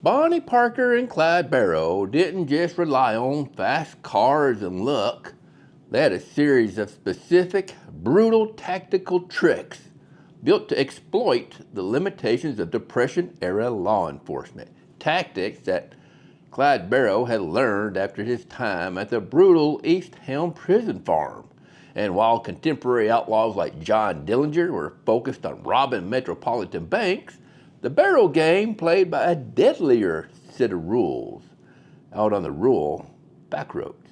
Bonnie Parker and Clyde Barrow didn't just rely on fast cars and luck. They had a series of specific, brutal tactical tricks built to exploit the limitations of Depression-era law enforcement. Tactics that Clyde Barrow had learned after his time at the brutal Eastham Prison Farm. And while contemporary outlaws like John Dillinger were focused on robbing metropolitan banks, the Barrow Gang played by a deadlier set of rules out on the rural backroads.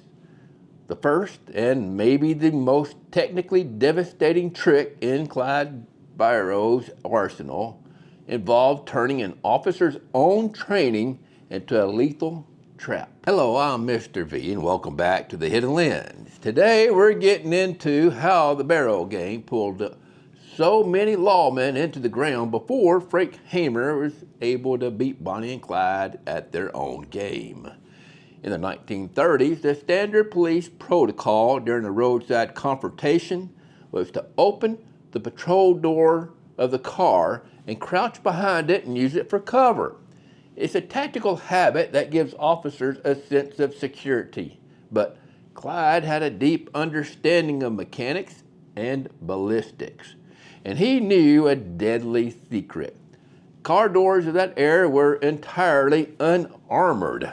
The first and maybe the most technically devastating trick in Clyde Barrow's arsenal involved turning an officer's own training into a lethal trap. Hello, I'm Mr. V and welcome back to the Hidden Lens. Today we're getting into how the Barrow Gang pulled so many lawmen into the ground before Frank Hamer was able to beat Bonnie and Clyde at their own game. In the 1930s, the standard police protocol during a roadside confrontation was to open the patrol door of the car and crouch behind it and use it for cover. It's a tactical habit that gives officers a sense of security, but Clyde had a deep understanding of mechanics and ballistics, and he knew a deadly secret. Car doors of that era were entirely unarmored.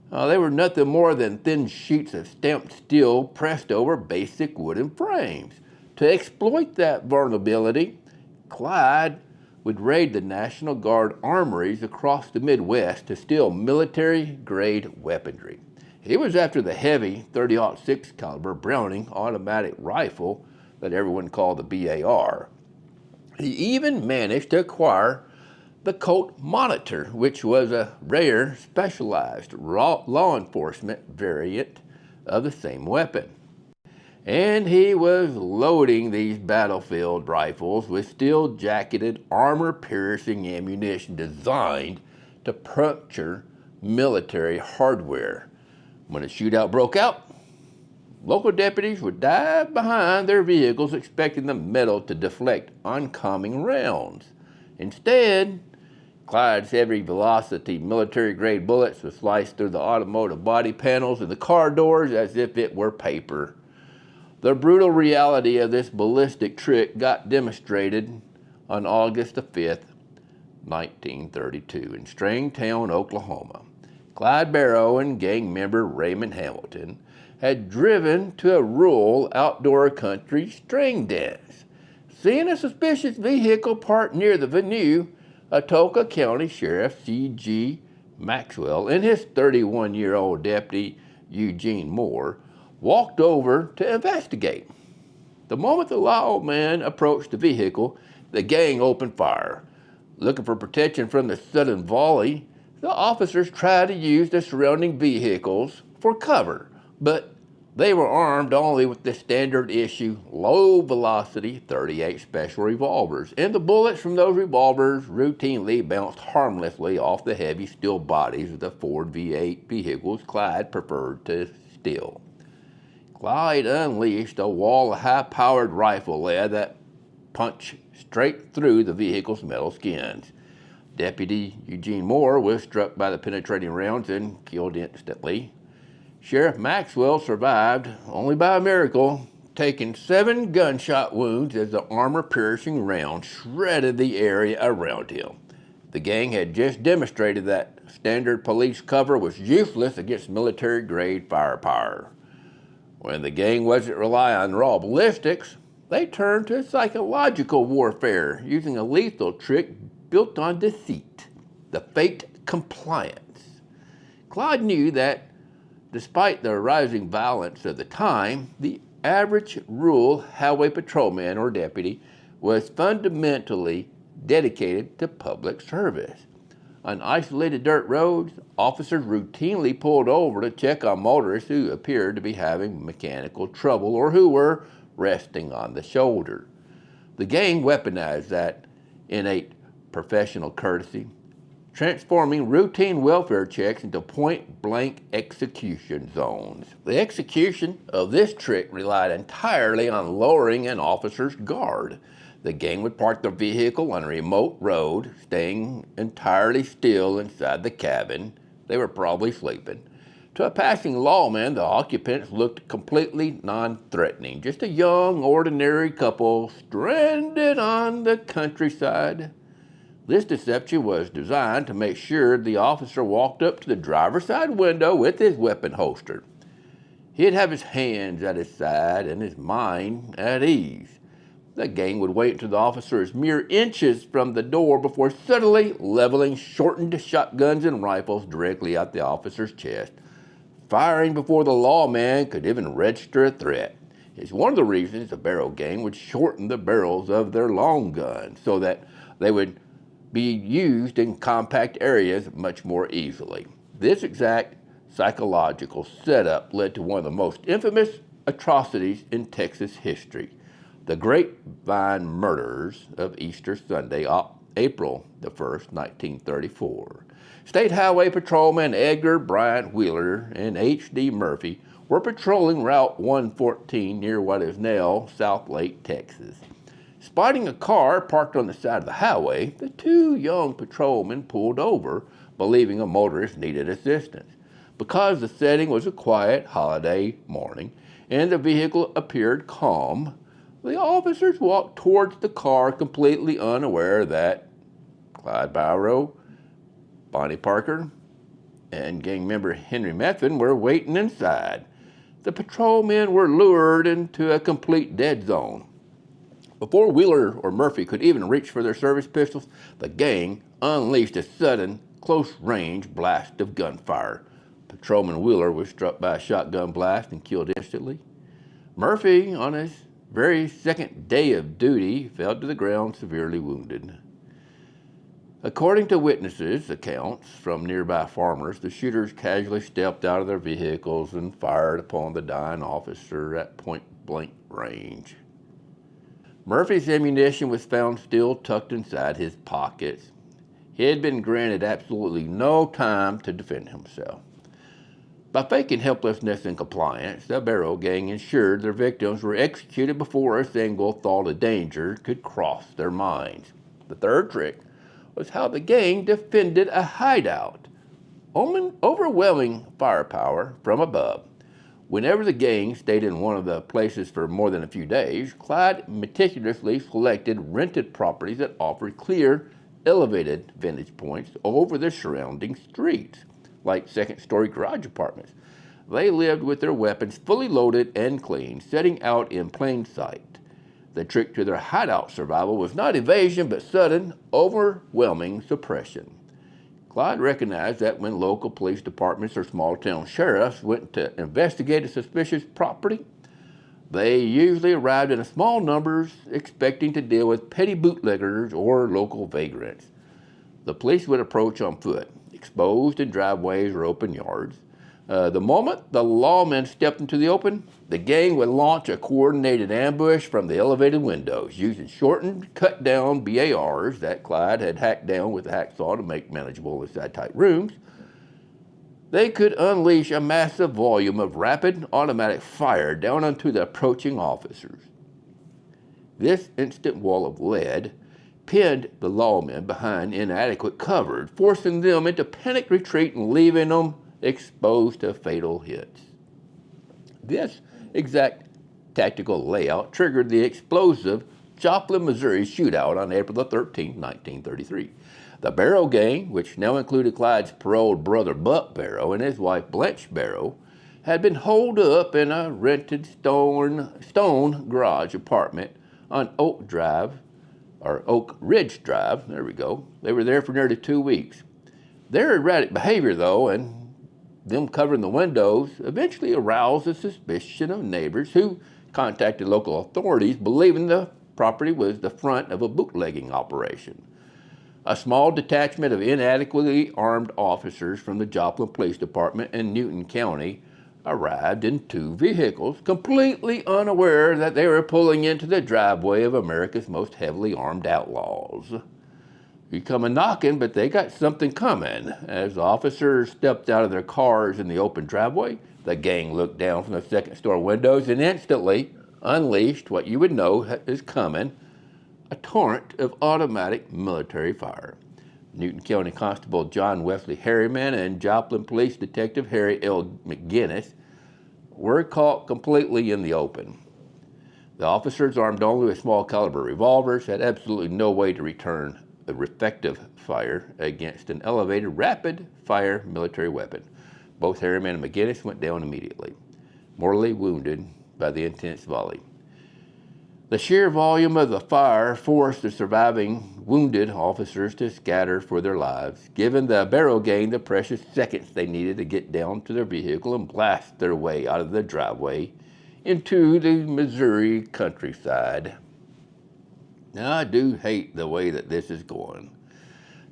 They were nothing more than thin sheets of stamped steel pressed over basic wooden frames. To exploit that vulnerability, Clyde would raid the National Guard armories across the Midwest to steal military-grade weaponry. He was after the heavy .30-06 caliber Browning automatic rifle that everyone called the BAR. He even managed to acquire the Colt Monitor, which was a rare, specialized law enforcement variant of the same weapon. And he was loading these battlefield rifles with steel-jacketed, armor-piercing ammunition designed to puncture military hardware. When a shootout broke out, local deputies would dive behind their vehicles expecting the metal to deflect oncoming rounds. Instead, Clyde's heavy velocity military-grade bullets would slice through the automotive body panels and the car doors as if it were paper. The brutal reality of this ballistic trick got demonstrated on August the 5th, 1932 in Stringtown, Oklahoma. Clyde Barrow and gang member Raymond Hamilton had driven to a rural outdoor country string dance. Seeing a suspicious vehicle parked near the venue, Atoka County Sheriff C.G. Maxwell and his 31-year-old deputy Eugene Moore walked over to investigate. The moment the lawman approached the vehicle, the gang opened fire. Looking for protection from the sudden volley, the officers tried to use the surrounding vehicles for cover, but they were armed only with the standard issue low-velocity .38 special revolvers, and the bullets from those revolvers routinely bounced harmlessly off the heavy steel bodies of the Ford V8 vehicles Clyde preferred to steal. Clyde unleashed a wall of high-powered rifle lead that punched straight through the vehicle's metal skins. Deputy Eugene Moore was struck by the penetrating rounds and killed instantly. Sheriff Maxwell survived, only by a miracle, taking 7 gunshot wounds as the armor-piercing round shredded the area around him. The gang had just demonstrated that standard police cover was useless against military-grade firepower. When the gang wasn't relying on raw ballistics, they turned to psychological warfare using a lethal trick built on deceit, the faked compliance. Clyde knew that despite the rising violence of the time, the average rural highway patrolman or deputy was fundamentally dedicated to public service. On isolated dirt roads, officers routinely pulled over to check on motorists who appeared to be having mechanical trouble or who were resting on the shoulder. The gang weaponized that innate professional courtesy, transforming routine welfare checks into point-blank execution zones. The execution of this trick relied entirely on lowering an officer's guard. The gang would park their vehicle on a remote road, staying entirely still inside the cabin. They were probably sleeping. To a passing lawman, the occupants looked completely non-threatening. Just a young, ordinary couple stranded on the countryside. This deception was designed to make sure the officer walked up to the driver's side window with his weapon holstered. He'd have his hands at his side and his mind at ease. The gang would wait until the officer is mere inches from the door before suddenly leveling shortened shotguns and rifles directly at the officer's chest, firing before the lawman could even register a threat. It's one of the reasons the Barrow Gang would shorten the barrels of their long guns so that they would be used in compact areas much more easily. This exact psychological setup led to one of the most infamous atrocities in Texas history, the Grapevine murders of Easter Sunday, April the 1st, 1934. State Highway Patrolmen Edgar Bryant Wheeler and H.D. Murphy were patrolling Route 114 near what is now South Lake, Texas. Spotting a car parked on the side of the highway, the two young patrolmen pulled over, believing a motorist needed assistance. Because the setting was a quiet holiday morning and the vehicle appeared calm, the officers walked towards the car completely unaware that Clyde Barrow, Bonnie Parker, and gang member Henry Methvin were waiting inside. The patrolmen were lured into a complete dead zone. Before Wheeler or Murphy could even reach for their service pistols, the gang unleashed a sudden, close-range blast of gunfire. Patrolman Wheeler was struck by a shotgun blast and killed instantly. Murphy, on his very second day of duty, fell to the ground severely wounded. According to witnesses' accounts from nearby farmers, the shooters casually stepped out of their vehicles and fired upon the dying officer at point-blank range. Murphy's ammunition was found still tucked inside his pockets. He had been granted absolutely no time to defend himself. By faking helplessness and compliance, the Barrow Gang ensured their victims were executed before a single thought of danger could cross their minds. The third trick was how the gang defended a hideout. Overwhelming firepower from above. Whenever the gang stayed in one of the places for more than a few days, Clyde meticulously selected rented properties that offered clear, elevated vantage points over the surrounding streets, like second-story garage apartments. They lived with their weapons fully loaded and clean, setting out in plain sight. The trick to their hideout survival was not evasion, but sudden, overwhelming suppression. Clyde recognized that when local police departments or small-town sheriffs went to investigate a suspicious property, they usually arrived in small numbers, expecting to deal with petty bootleggers or local vagrants. The police would approach on foot, exposed in driveways or open yards. The moment the lawmen stepped into the open, the gang would launch a coordinated ambush from the elevated windows, using shortened, cut-down BARs that Clyde had hacked down with a hacksaw to make manageable inside tight rooms. They could unleash a massive volume of rapid automatic fire down onto the approaching officers. This instant wall of lead pinned the lawmen behind inadequate cover, forcing them into panic retreat and leaving them exposed to fatal hits. This exact tactical layout triggered the explosive Joplin, Missouri shootout on April 13, 1933. The Barrow Gang, which now included Clyde's paroled brother Buck Barrow and his wife Blanche Barrow, had been holed up in a rented stone garage apartment on Oak Ridge Drive. There we go. They were there for nearly 2 weeks. Their erratic behavior, though, and them covering the windows, eventually aroused the suspicion of neighbors who contacted local authorities, believing the property was the front of a bootlegging operation. A small detachment of inadequately armed officers from the Joplin Police Department in Newton County arrived in 2 vehicles, completely unaware that they were pulling into the driveway of America's most heavily armed outlaws. You come a knocking, but they got something coming. As officers stepped out of their cars in the open driveway, the gang looked down from the second-story windows and instantly unleashed what you would know is coming, a torrent of automatic military fire. Newton County Constable John Wesley Harriman and Joplin Police Detective Harry L. McGinnis were caught completely in the open. The officers, armed only with small caliber revolvers, had absolutely no way to return a effective fire against an elevated rapid fire military weapon. Both Harriman and McGinnis went down immediately, mortally wounded by the intense volley. The sheer volume of the fire forced the surviving wounded officers to scatter for their lives, giving the Barrow Gang the precious seconds they needed to get down to their vehicle and blast their way out of the driveway into the Missouri countryside. Now, I do hate the way that this is going.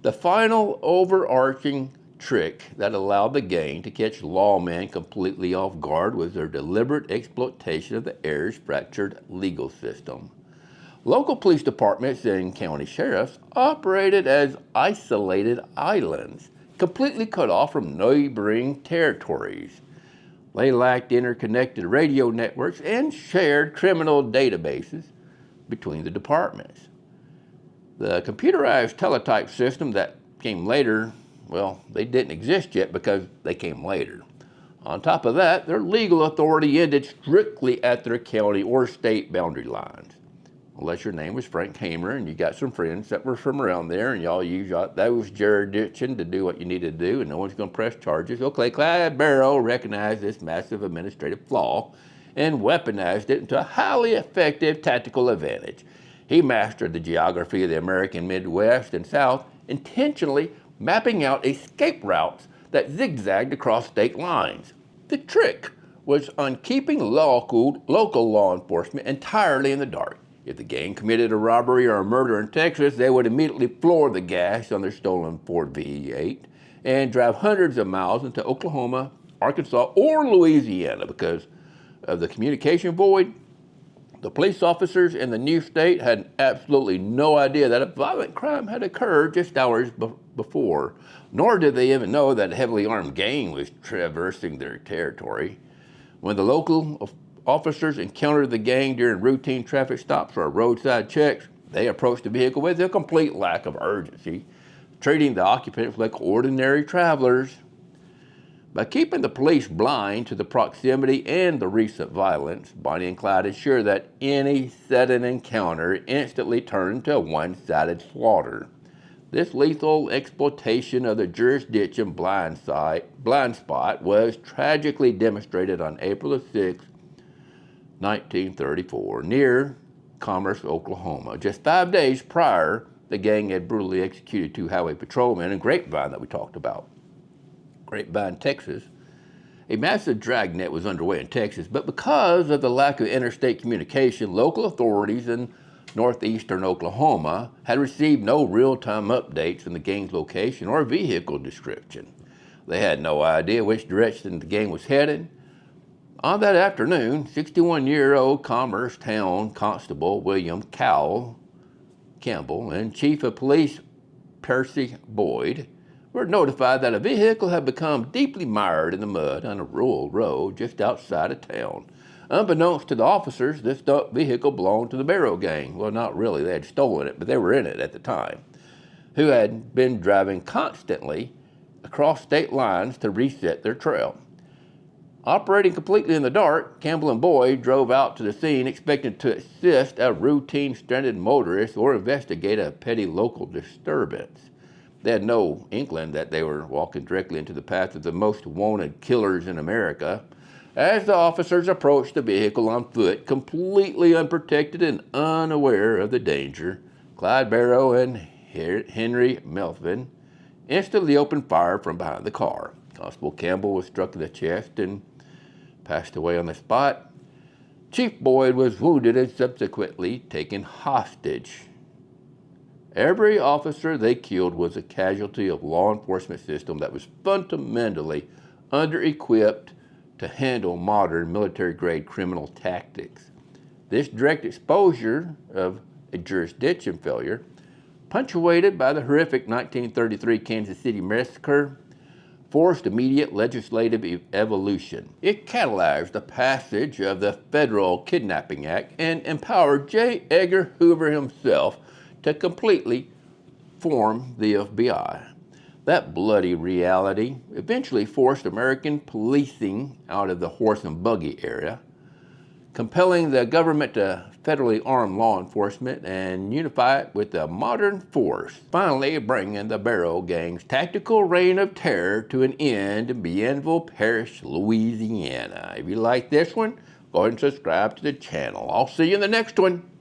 The final overarching trick that allowed the gang to catch lawmen completely off guard was their deliberate exploitation of the area's fractured legal system. Local police departments and county sheriffs operated as isolated islands, completely cut off from neighboring territories. They lacked interconnected radio networks and shared criminal databases between the departments. The computerized teletype system that came later, well, they didn't exist yet because they came later. On top of that, their legal authority ended strictly at their county or state boundary lines. Unless your name was Frank Hamer and you got some friends that were from around there and y'all used those jurisdiction to do what you needed to do and no one's going to press charges. Okay, Clyde Barrow recognized this massive administrative flaw and weaponized it into a highly effective tactical advantage. He mastered the geography of the American Midwest and South, intentionally mapping out escape routes that zigzagged across state lines. The trick was on keeping local law enforcement entirely in the dark. If the gang committed a robbery or a murder in Texas, they would immediately floor the gas on their stolen Ford V8 and drive hundreds of miles into Oklahoma, Arkansas, or Louisiana. Because of the communication void, the police officers in the new state had absolutely no idea that a violent crime had occurred just hours before, nor did they even know that a heavily armed gang was traversing their territory. When the local officers encountered the gang during routine traffic stops or roadside checks, they approached the vehicle with a complete lack of urgency, treating the occupants like ordinary travelers. By keeping the police blind to the proximity and the recent violence, Bonnie and Clyde ensured that any sudden encounter instantly turned into a one-sided slaughter. This lethal exploitation of the jurisdiction blind spot was tragically demonstrated on April 6, 1934, near Commerce, Oklahoma. Just 5 days prior, the gang had brutally executed 2 highway patrolmen in Grapevine that we talked about. Grapevine, Texas. A massive dragnet was underway in Texas, but because of the lack of interstate communication, local authorities in northeastern Oklahoma had received no real-time updates on the gang's location or vehicle description. They had no idea which direction the gang was headed. On that afternoon, 61-year-old Commerce Town Constable William Cal Campbell and Chief of Police Percy Boyd were notified that a vehicle had become deeply mired in the mud on a rural road just outside of town. Unbeknownst to the officers, this vehicle belonged to the Barrow Gang. Well, not really, they had stolen it, but they were in it at the time, who had been driving constantly across state lines to reset their trail. Operating completely in the dark, Campbell and Boyd drove out to the scene expecting to assist a routine stranded motorist or investigate a petty local disturbance. They had no inkling that they were walking directly into the path of the most wanted killers in America. As the officers approached the vehicle on foot, completely unprotected and unaware of the danger, Clyde Barrow and Henry Melvin instantly opened fire from behind the car. Constable Campbell was struck in the chest and passed away on the spot. Chief Boyd was wounded and subsequently taken hostage. Every officer they killed was a casualty of law enforcement system that was fundamentally under-equipped to handle modern military-grade criminal tactics. This direct exposure of a jurisdiction failure, punctuated by the horrific 1933 Kansas City massacre, forced immediate legislative evolution. It catalyzed the passage of the Federal Kidnapping Act and empowered J. Edgar Hoover himself to completely form the FBI. That bloody reality eventually forced American policing out of the horse and buggy era, compelling the government to federally arm law enforcement and unify it with a modern force, finally bringing the Barrow Gang's tactical reign of terror to an end in Bienville Parish, Louisiana. If you like this one, go ahead and subscribe to the channel. I'll see you in the next one.